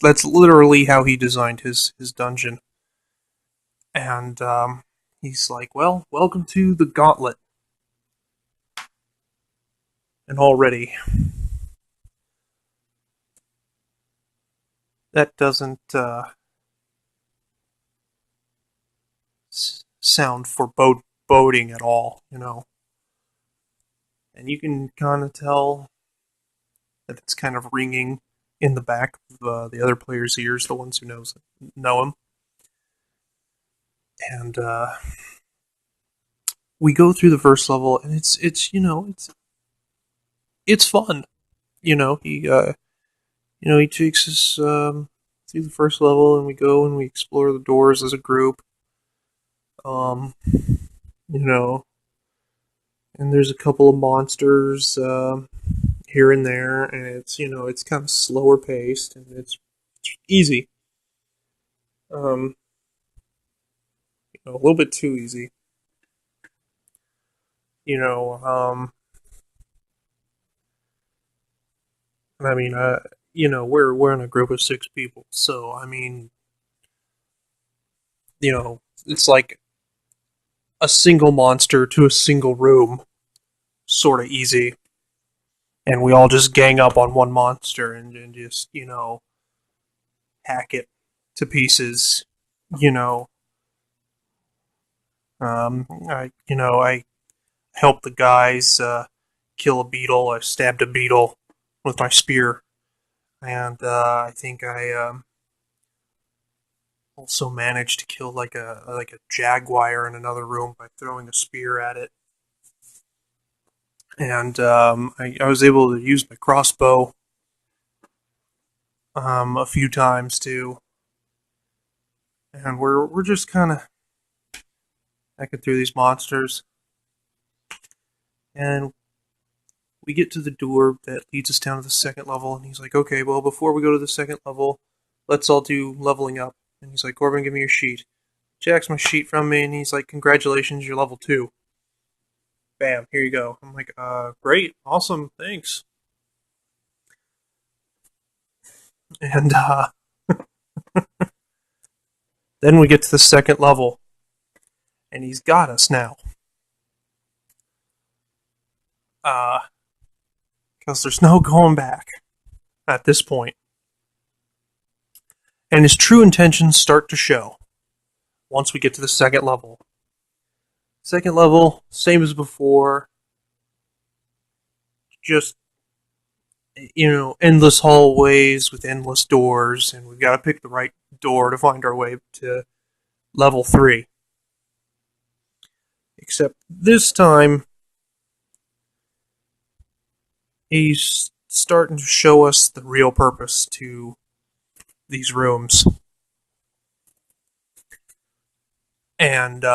that's literally how he designed his dungeon. And he's like, "Well, welcome to the Gauntlet." And already, that doesn't sound foreboding at all, you know. And you can kind of tell that it's kind of ringing in the back of the other players' ears, the ones who know him. And we go through the first level, and it's fun. You know, he takes us through the first level, and we go and we explore the doors as a group. Um, you know, and there's a couple of monsters here and there, and it's kind of slower paced, and it's easy. Um, a little bit too easy. You know, I mean, we're in a group of 6 people, so I mean, it's like a single monster to a single room, sort of easy, and we all just gang up on one monster and just hack it to pieces. You know, I helped the guys kill a beetle. I stabbed a beetle with my spear, and I think I also managed to kill like a jaguar in another room by throwing a spear at it. And I was able to use my crossbow a few times too. And we're just kind of hacking through these monsters, and we get to the door that leads us down to the second level. And he's like, "Okay, well, before we go to the second level, let's all do leveling up." And he's like, "Corbin, give me your sheet." Jacks my sheet from me, and he's like, "Congratulations, you're level 2. Bam, here you go." I'm like, great, awesome, thanks. And then we get to the second level, and he's got us now. Because there's no going back at this point. And his true intentions start to show once we get to the second level. Second level, same as before, just endless hallways with endless doors, and we've got to pick the right door to find our way to level 3. Except this time, he's starting to show us the real purpose to these rooms. And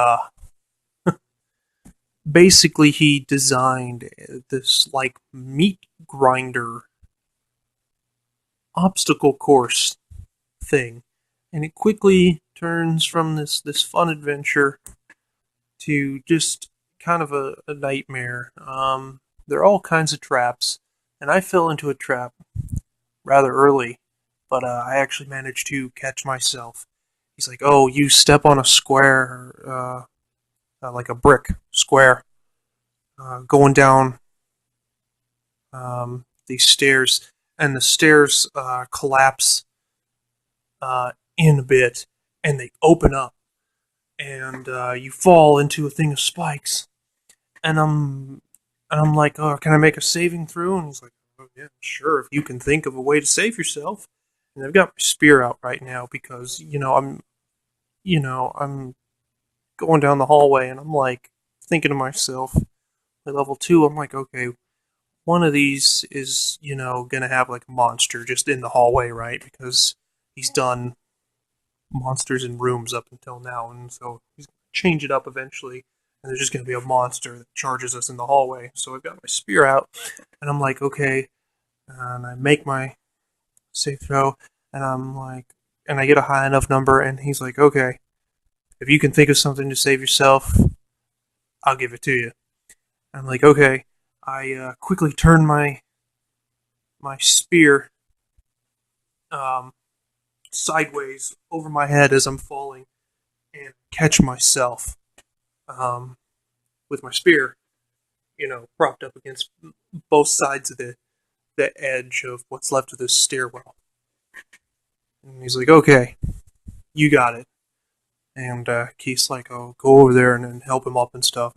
basically, he designed this like meat grinder obstacle course thing, and it quickly turns from this fun adventure to just kind of a nightmare. There are all kinds of traps, and I fell into a trap rather early, but I actually managed to catch myself. He's like, "Oh, you step on a square, like a brick square, going down these stairs, and the stairs collapse in a bit, and they open up, and you fall into a thing of spikes." And I'm like, "Oh, can I make a saving throw?" And he's like, "Oh yeah, sure, if you can think of a way to save yourself." And I've got my spear out right now because I'm going down the hallway, and I'm like thinking to myself, at level 2, I'm like, okay, one of these is gonna have like a monster just in the hallway, right? Because he's done monsters in rooms up until now, and so he's gonna change it up eventually. And there's just going to be a monster that charges us in the hallway. So I've got my spear out, and I'm like, okay. And I make my save throw, and I'm like, and I get a high enough number, and he's like, okay, if you can think of something to save yourself, I'll give it to you. And I'm like, okay. I quickly turn my spear, um, sideways over my head as I'm falling and catch myself with my spear, propped up against both sides of the edge of what's left of this stairwell. And he's like, okay, you got it. And Keith's like, oh, go over there and help him up and stuff.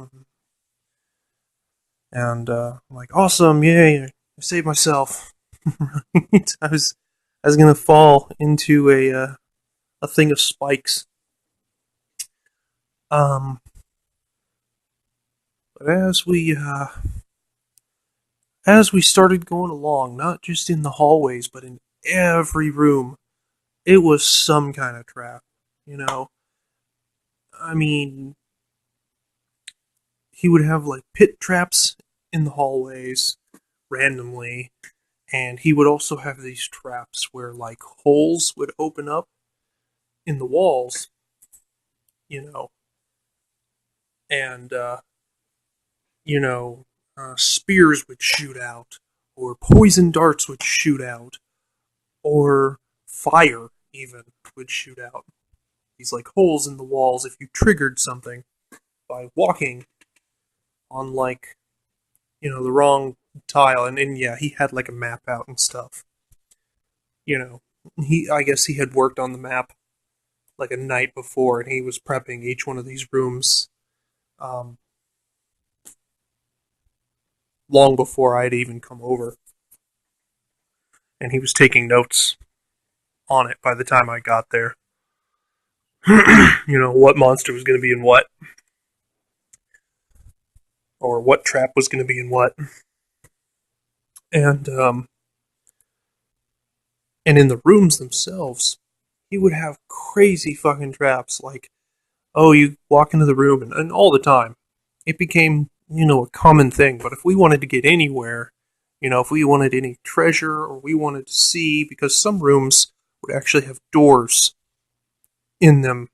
And I'm like, awesome, yay, I saved myself. I was gonna fall into a thing of spikes. But as we started going along, not just in the hallways, but in every room, it was some kind of trap. I mean, he would have like pit traps in the hallways randomly, and he would also have these traps where like holes would open up in the walls, and spears would shoot out, or poison darts would shoot out, or fire even would shoot out. These like holes in the walls if you triggered something by walking on like the wrong tile, and yeah, he had like a map out and stuff. I guess he had worked on the map like a night before, and he was prepping each one of these rooms long before I'd even come over, and he was taking notes on it by the time I got there. What monster was going to be in what, or what trap was going to be in what, and in the rooms themselves, he would have crazy fucking traps. Like, oh, you walk into the room, and all the time, it became a common thing. But if we wanted to get anywhere, if we wanted any treasure or we wanted to see, because some rooms would actually have doors in them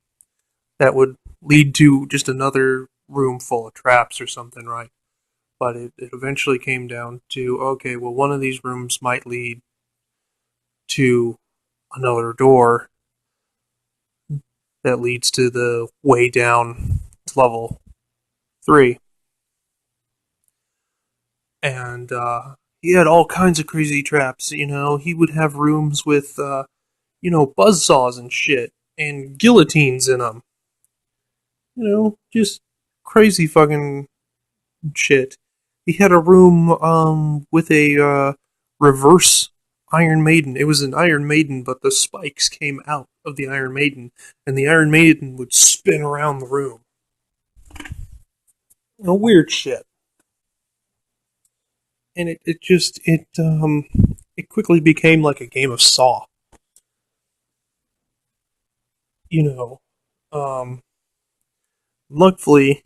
that would lead to just another room full of traps or something, right? But it eventually came down to, okay, well, one of these rooms might lead to another door that leads to the way down to level 3. And he had all kinds of crazy traps, He would have rooms with, buzzsaws and shit, and guillotines in them. Just crazy fucking shit. He had a room with a reverse Iron Maiden. It was an Iron Maiden, but the spikes came out of the Iron Maiden, and the Iron Maiden would spin around the room. Weird shit. And it quickly became like a game of Saw. Luckily,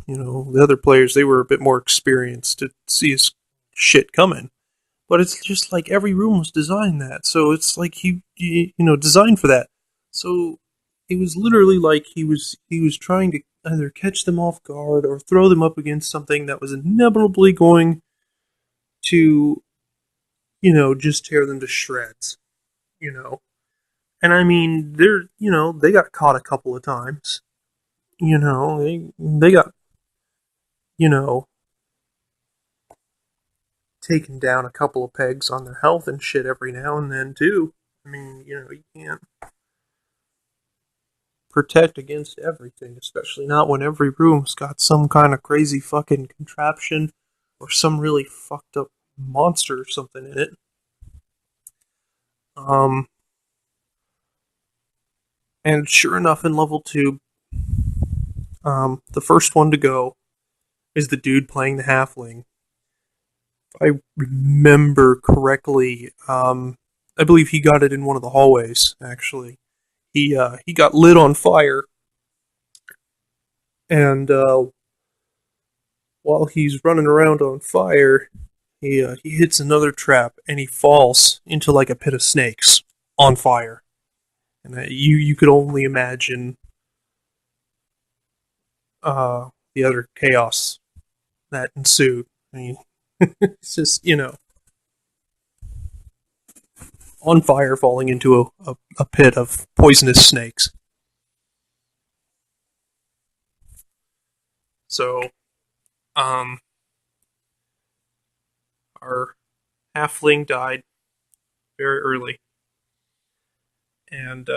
the other players, they were a bit more experienced to see his shit coming. But it's just like every room was designed that. So it's like he designed for that. So it was literally like he was trying to either catch them off guard or throw them up against something that was inevitably going to, just tear them to shreds. And I mean, they got caught a couple of times. They got, taken down a couple of pegs on their health and shit every now and then, too. I mean, you can't protect against everything, especially not when every room's got some kind of crazy fucking contraption or some really fucked up monster or something in it. And sure enough, in level 2, the first one to go is the dude playing the halfling. If I remember correctly, I believe he got it in one of the hallways, actually. He got lit on fire, and while he's running around on fire, he hits another trap, and he falls into like a pit of snakes on fire. And you could only imagine the other chaos that ensued. I mean, it's just, on fire, falling into a pit of poisonous snakes. So, um, our halfling died very early, and